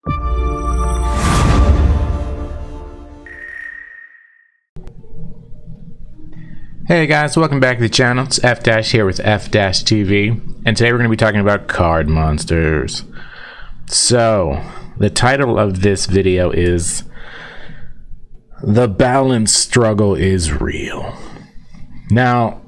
Hey guys, welcome back to the channel. It's effdash here with effdash TV, and today we're going to be talking about card monsters. So, the title of this video is "The Balance Struggle is Real." Now,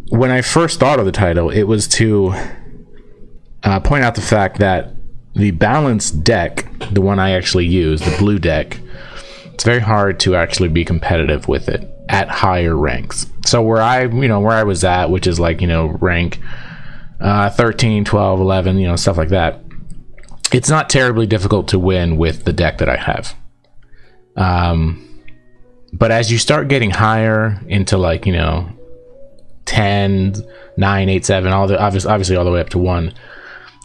when I first thought of the title, it was to point out the fact that the balanced deck, the one I actually use, the blue deck, it's very hard to actually be competitive with it at higher ranks. So where I was at, which is like, rank 13, 12, 11, stuff like that, it's not terribly difficult to win with the deck that I have. But as you start getting higher into like, 10, 9, 8, 7, obviously all the way up to 1,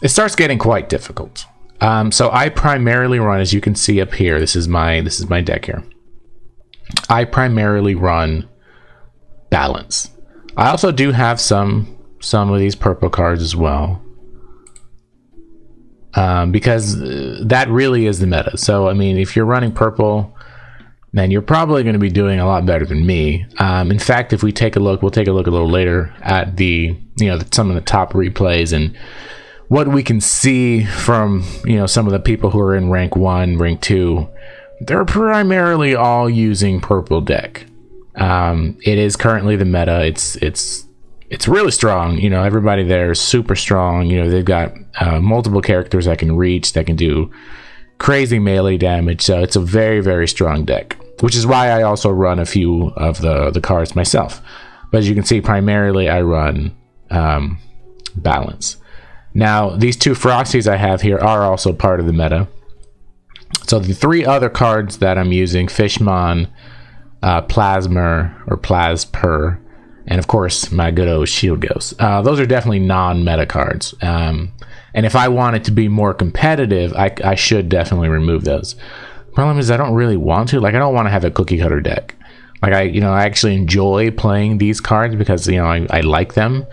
it starts getting quite difficult. So I primarily run, as you can see up here, this is my deck here. I primarily run balance. I also do have some of these purple cards as well, because that really is the meta. So I mean, if you're running purple, then you're probably going to be doing a lot better than me. In fact, if we take a look, we'll take a look a little later at the some of the top replays and what we can see from some of the people who are in rank 1, rank 2. They're primarily all using purple deck. It is currently the meta. It's really strong. Everybody there is super strong. They've got multiple characters that can reach, that can do crazy melee damage. So it's a very, very strong deck, which is why I also run a few of the cards myself. But as you can see, primarily I run balance. Now, these two Froxies I have here are also part of the meta. So the 3 other cards that I'm using, Fishmon, Plasmer, or Plasper, and of course my good old Shield Ghost. Those are definitely non-meta cards. And if I wanted to be more competitive, I should definitely remove those. Problem is I don't really want to. Like, I don't want to have a cookie cutter deck. Like, I actually enjoy playing these cards because, I like them.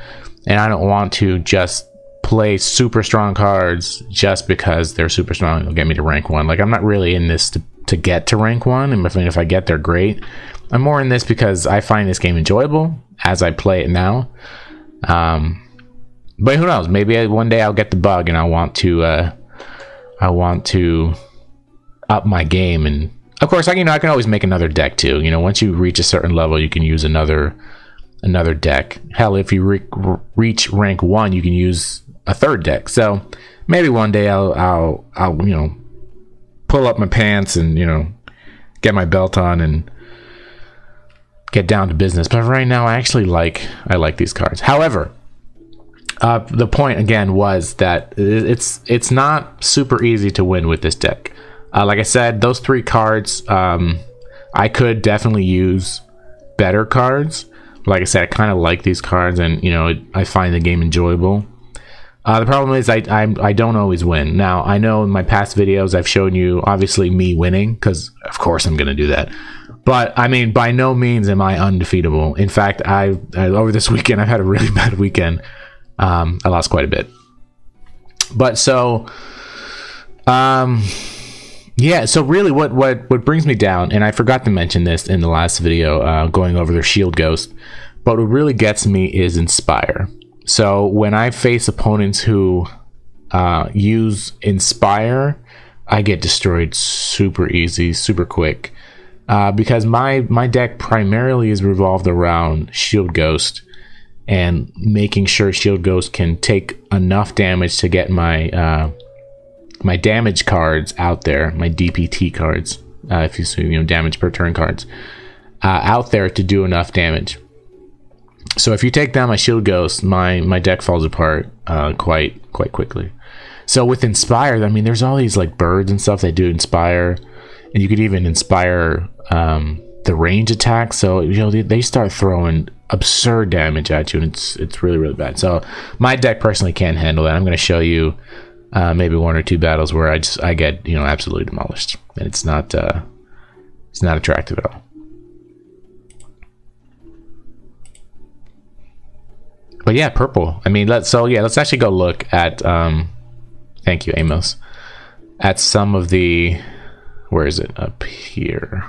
And I don't want to just play super strong cards just because they're super strong. It'll get me to rank 1. Like, I'm not really in this to get to rank 1, and if I get there, great. I'm more in this because I find this game enjoyable as I play it now. But who knows? Maybe one day I'll get the bug and I want to up my game. And of course, I can always make another deck too. Once you reach a certain level, you can use another deck. Hell, if you reach rank 1, you can use a 3rd deck. So maybe one day I'll pull up my pants and get my belt on and get down to business. But right now I like these cards. However, the point again was that it's not super easy to win with this deck. Like I said, those 3 cards, I could definitely use better cards. Like I said, I kind of like these cards, and I find the game enjoyable. The problem is I don't always win. Now, I know in my past videos I've shown you obviously me winning, because of course I'm going to do that. But I mean, by no means am I undefeatable. In fact, I over this weekend I've had a really bad weekend. I lost quite a bit. But so yeah, so really what brings me down, and I forgot to mention this in the last video, going over their Shield Ghost, but what really gets me is Inspire. So when I face opponents who use Inspire, I get destroyed super easy, super quick, because my deck primarily is revolved around Shield Ghost and making sure Shield Ghost can take enough damage to get my my damage cards out there, my DPT cards, if you see, damage per turn cards, out there to do enough damage. So if you take down my Shield Ghost, my deck falls apart quite quickly. So with Inspire, I mean, there's all these like birds and stuff that do Inspire, and you could even Inspire the range attacks. So they start throwing absurd damage at you, and it's really bad. So my deck personally can't handle that. I'm going to show you maybe 1 or 2 battles where I get absolutely demolished, and it's not attractive at all. But yeah, purple. I mean, let's actually go look at thank you, Amos. at some of the, where is it? Up here.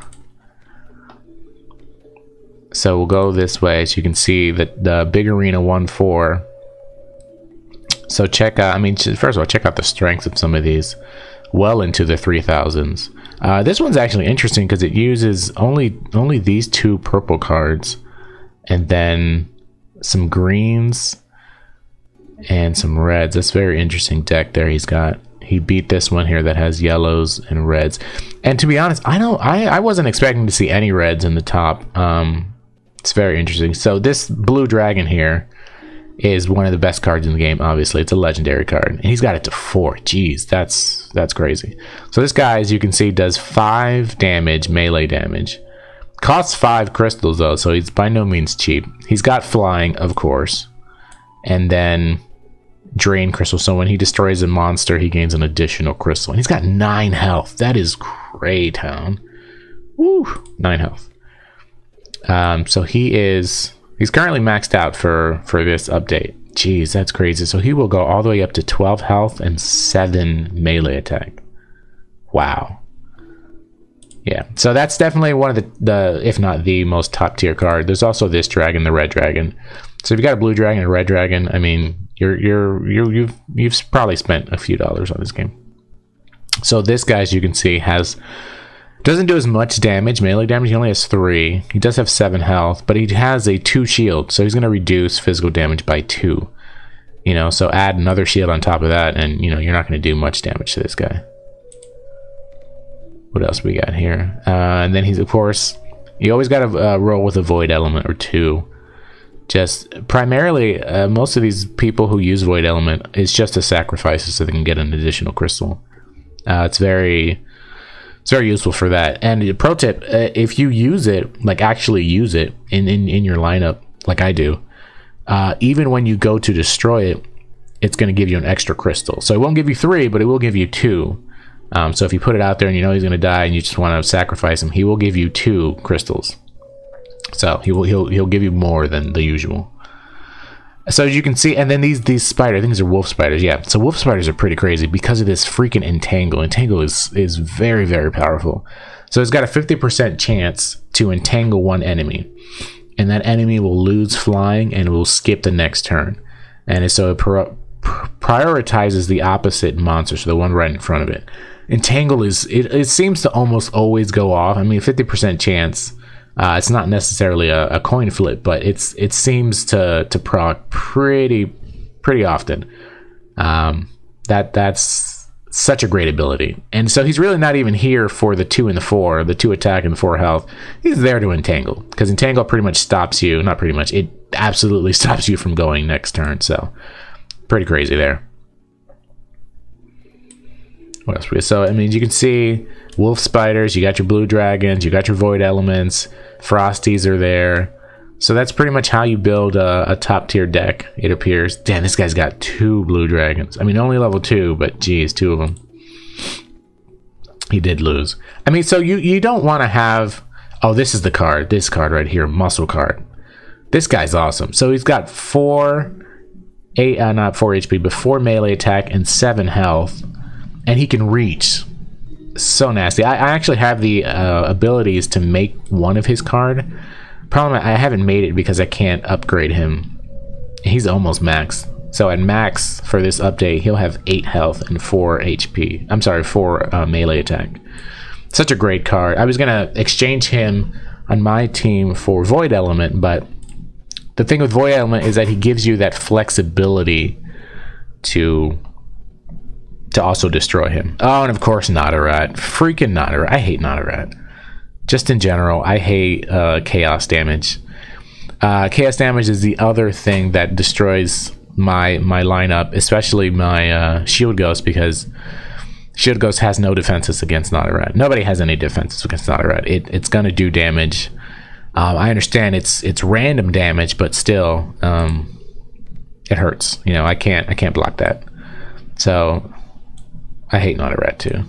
So we'll go this way, so you can see that the big arena 1-4. So check out, I mean, first of all, check out the strength of some of these, well into the 3000s. This one's actually interesting because it uses only these 2 purple cards, and then some greens and some reds. That's a very interesting deck there he's got. He beat this one here that has yellows and reds. And to be honest, I wasn't expecting to see any reds in the top. It's very interesting. So this blue dragon here is one of the best cards in the game. Obviously, it's a legendary card, and he's got it to 4. Jeez, that's crazy. So this guy, as you can see, does 5 damage, melee damage. Costs 5 crystals though, so he's by no means cheap. He's got flying, of course, and then drain crystal. So when he destroys a monster, he gains an additional crystal. And he's got 9 health. That is great, town. Woo, 9 health. So he's currently maxed out for this update. Jeez, that's crazy. So he will go all the way up to 12 health and 7 melee attack. Wow. Yeah, so that's definitely one of the if not the most top tier card. There's also this dragon, the red dragon. So if you got a blue dragon and a red dragon, I mean, you've probably spent a few dollars on this game. So this guy, as you can see, doesn't do as much damage, melee damage. He only has 3. He does have 7 health, but he has a 2 shield, so he's going to reduce physical damage by 2. You know, so add another shield on top of that, and you know you're not going to do much damage to this guy. What else we got here? And then he's, of course, you always got to roll with a void element or 2. Just primarily, most of these people who use void element is just a sacrifice so they can get an additional crystal. It's very useful for that. And a pro tip, if you use it, like actually use it in your lineup, like I do, even when you go to destroy it, it's going to give you an extra crystal. So it won't give you 3, but it will give you 2. So if you put it out there and you know he's going to die and you just want to sacrifice him, he will give you 2 crystals. So he'll give you more than the usual. So as you can see, and then these spiders, I think these are wolf spiders. Yeah, so wolf spiders are pretty crazy because of this freaking entangle. Entangle is very, very powerful. So it's got a 50% chance to entangle one enemy, and that enemy will lose flying and will skip the next turn. And so it prioritizes the opposite monster, so the one right in front of it. Entangle it seems to almost always go off. I mean, 50% chance. It's not necessarily a coin flip, but it seems to proc pretty often. That's such a great ability, and so he's really not even here for the 2 and the 4, the 2 attack and the 4 health. He's there to entangle, because entangle pretty much stops you. Not pretty much, it absolutely stops you from going next turn. So pretty crazy there. What else? So I mean, you can see wolf spiders, you got your blue dragons, you got your void elements, frosties are there. So that's pretty much how you build a top tier deck, it appears. Damn, this guy's got 2 blue dragons. I mean, only level 2, but geez, 2 of them. He did lose. I mean, so you don't want to have, oh, this is the card, this card right here, muscle card. This guy's awesome. So he's got 4 HP, but 4 melee attack and 7 health, and he can reach. So nasty. I actually have the abilities to make one of his card. Problem, I haven't made it because I can't upgrade him. He's almost max. So at max for this update, he'll have 8 health and 4 HP. I'm sorry, 4 melee attack. Such a great card. I was gonna exchange him on my team for Void Element, but the thing with Void Element is that he gives you that flexibility to also destroy him. Oh, and of course, Not-a-Rat. Freaking Not-a-Rat. I hate Not-a-Rat. Just in general, I hate chaos damage. Chaos damage is the other thing that destroys my lineup, especially my Shield Ghost, because Shield Ghost has no defenses against Not-a-Rat. Nobody has any defenses against Not-a-Rat. It's gonna do damage. I understand it's random damage, but still, it hurts. You know, I can't block that. So I hate Not-a-Rat too.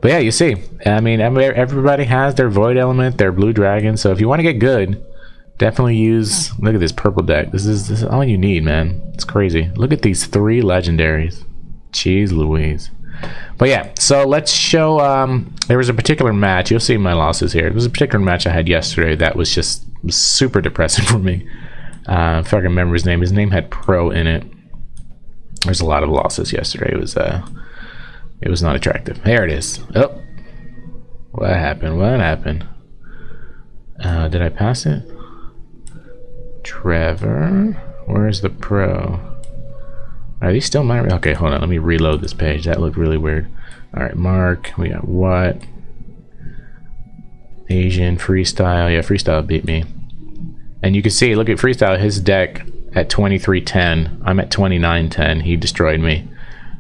But yeah, you see, I mean, everybody has their Void Element, their Blue Dragon. So if you want to get good, definitely use. Look at this purple deck. This is all you need, man. It's crazy. Look at these 3 legendaries. Jeez Louise. But yeah, so let's show. There was a particular match. You'll see my losses here. There was a particular match I had yesterday that was just super depressing for me. If I can remember his name. His name had Pro in it. There's a lot of losses yesterday. It was not attractive. There it is. Oh, what happened? What happened? Did I pass it? Trevor, where's the Pro? Are these still my? Okay, hold on. Let me reload this page. That looked really weird. All right, Mark. We got what? Asian freestyle. Yeah, freestyle beat me. And you can see, look at freestyle. His deck at 2310. I'm at 2910. He destroyed me.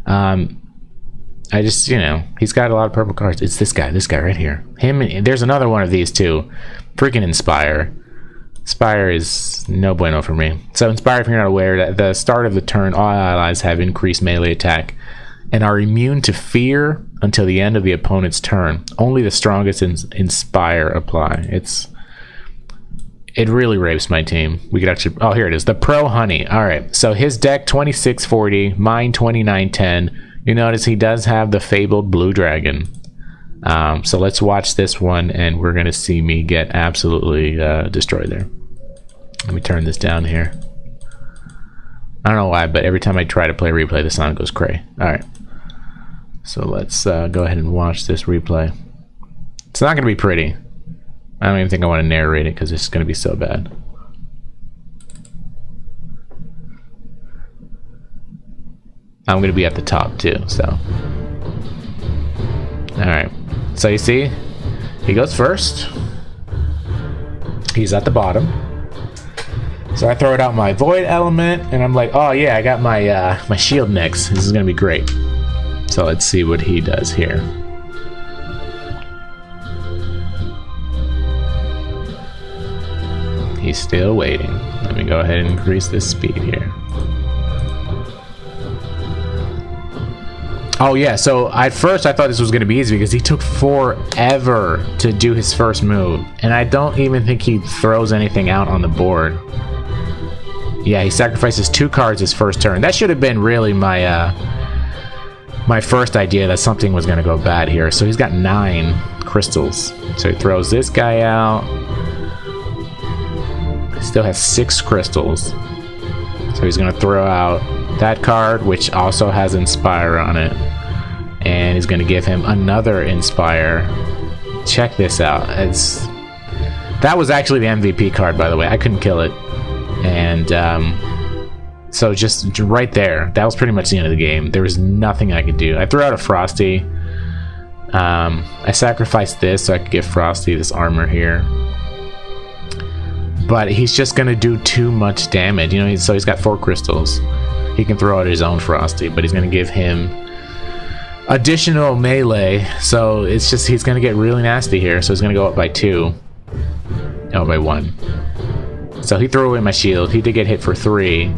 I just, you know, he's got a lot of purple cards. It's this guy right here. Him. There's another one of these too. Freaking Inspire. Inspire is no bueno for me. So Inspire, if you're not aware, at the start of the turn, all allies have increased melee attack and are immune to fear until the end of the opponent's turn. Only the strongest Inspire apply. It really rapes my team. We could actually, oh, here it is, the Pro Honey. All right, so his deck 2640, mine 2910. You notice he does have the fabled Blue Dragon. So let's watch this one, and we're gonna see me get absolutely destroyed there. Let me turn this down here. I don't know why, but every time I try to play replay, the sound goes cray. All right, so let's go ahead and watch this replay. It's not gonna be pretty. I don't even think I want to narrate it because it's gonna be so bad. I'm gonna be at the top too, so. All right, so you see, he goes first. He's at the bottom. So I throw it out my Void element, and I'm like, oh yeah, I got my my shield next. This is gonna be great. So let's see what he does here. He's still waiting. Let me go ahead and increase this speed here. Oh yeah, so at first I thought this was going to be easy because he took forever to do his first move. And I don't even think he throws anything out on the board. Yeah, he sacrifices 2 cards his first turn. That should have been really my my first idea that something was going to go bad here. So he's got 9 crystals. So he throws this guy out. Still has 6 crystals. So he's going to throw out that card, which also has Inspire on it. And he's going to give him another Inspire. Check this out. That was actually the MVP card, by the way. I couldn't kill it. And so just right there, that was pretty much the end of the game. There was nothing I could do. I threw out a Frosty. I sacrificed this so I could get Frosty this armor here. But he's just going to do too much damage. You know, so he's got 4 crystals. He can throw out his own Frosty, but he's going to give him additional melee. So it's just, he's going to get really nasty here. So he's going to go up by 2. Oh, by 1. So he threw away my shield. He did get hit for 3,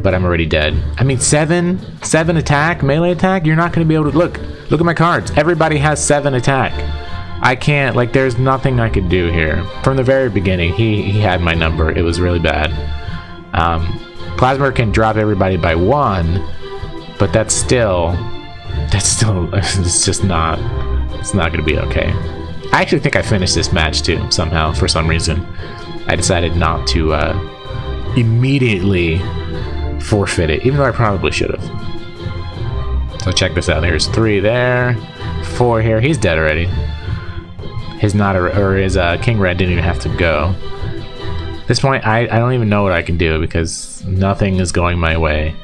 but I'm already dead. I mean, 7 attack, melee attack? You're not going to be able to, look at my cards. Everybody has 7 attack. I can't, like, there's nothing I could do here. From the very beginning, he had my number. It was really bad. Plasma can drop everybody by 1, but that's still, it's just not, it's not going to be okay. I actually think I finished this match too, somehow, for some reason. I decided not to immediately forfeit it, even though I probably should have. So check this out. There's 3 there, 4 here. He's dead already. His King Red didn't even have to go. At this point, I don't even know what I can do because nothing is going my way.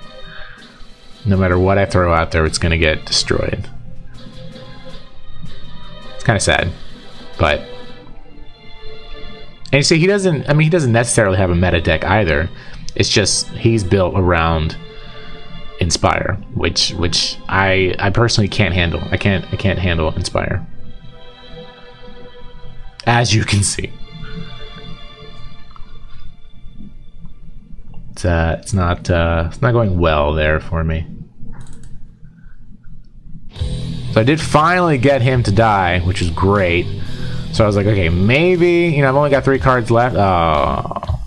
No matter what I throw out there, it's going to get destroyed. It's kind of sad, but... And you see, he doesn't necessarily have a meta deck either. It's just, he's built around Inspire, which I personally can't handle. I can't handle Inspire. As you can see, it's not going well there for me. So I did finally get him to die, which is great. So I was like, okay, maybe, you know, I've only got 3 cards left. Oh,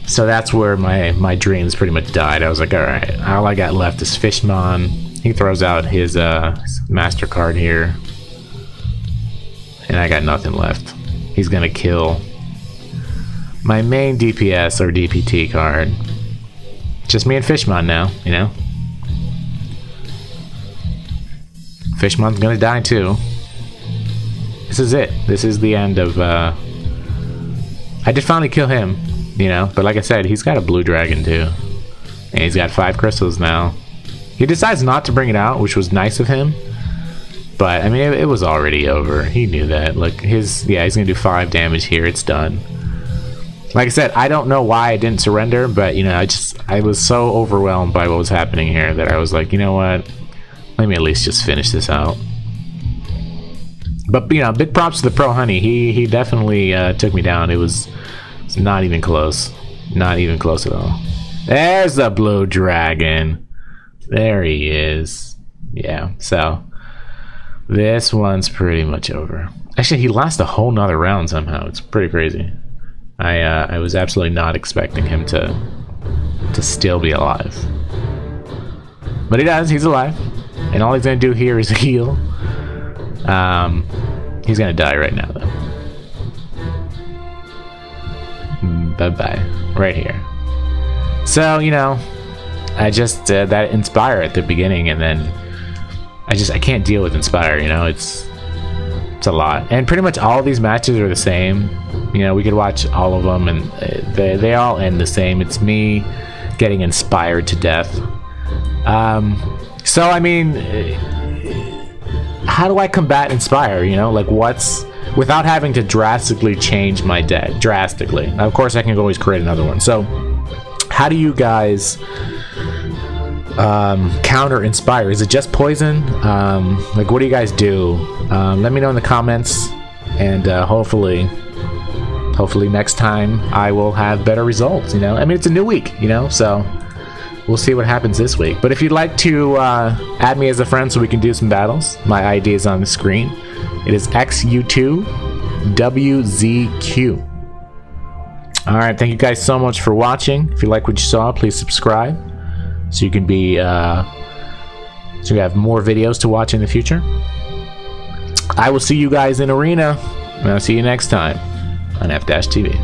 so that's where my dreams pretty much died. I was like, all right, all I got left is Fishmon, He throws out his MasterCard here. And I got nothing left. He's gonna kill my main DPS or DPT card. Just me and Fishmon now, you know? Fishmon's gonna die too. This is it. This is the end of, I did finally kill him, you know? But like I said, he's got a blue dragon too. And he's got 5 crystals now. He decides not to bring it out, which was nice of him. But, I mean, it was already over. He knew that. Like, he's gonna do 5 damage here. It's done. Like I said, I don't know why I didn't surrender, but, you know, I was so overwhelmed by what was happening here that I was like, you know what? Let me at least just finish this out. But, you know, big props to the Pro Honey. He definitely took me down. It's not even close. Not even close at all. There's the blue dragon. There he is. Yeah, so this one's pretty much over. Actually, he lasts a whole nother round somehow. It's pretty crazy. I was absolutely not expecting him to still be alive. But he does, he's alive. And all he's gonna do here is heal. He's gonna die right now though. Bye-bye. Right here. So, you know, I just that Inspire at the beginning, and then I can't deal with Inspire, you know, it's a lot. And pretty much all these matches are the same. You know, we could watch all of them and they all end the same. It's me getting inspired to death. So I mean, how do I combat Inspire, you know? Like, without having to drastically change my deck drastically. Now, of course I can always create another one. So how do you guys counter Inspire? Is it just poison? Like, what do you guys do? Let me know in the comments, and hopefully next time I will have better results, you know? I mean, it's a new week, you know, so we'll see what happens this week. But if you'd like to add me as a friend so we can do some battles, my ID is on the screen. It is XU2WZQ. Alright, thank you guys so much for watching. If you like what you saw, please subscribe so you can be so you have more videos to watch in the future. I will see you guys in Arena, and I'll see you next time on effdash TV.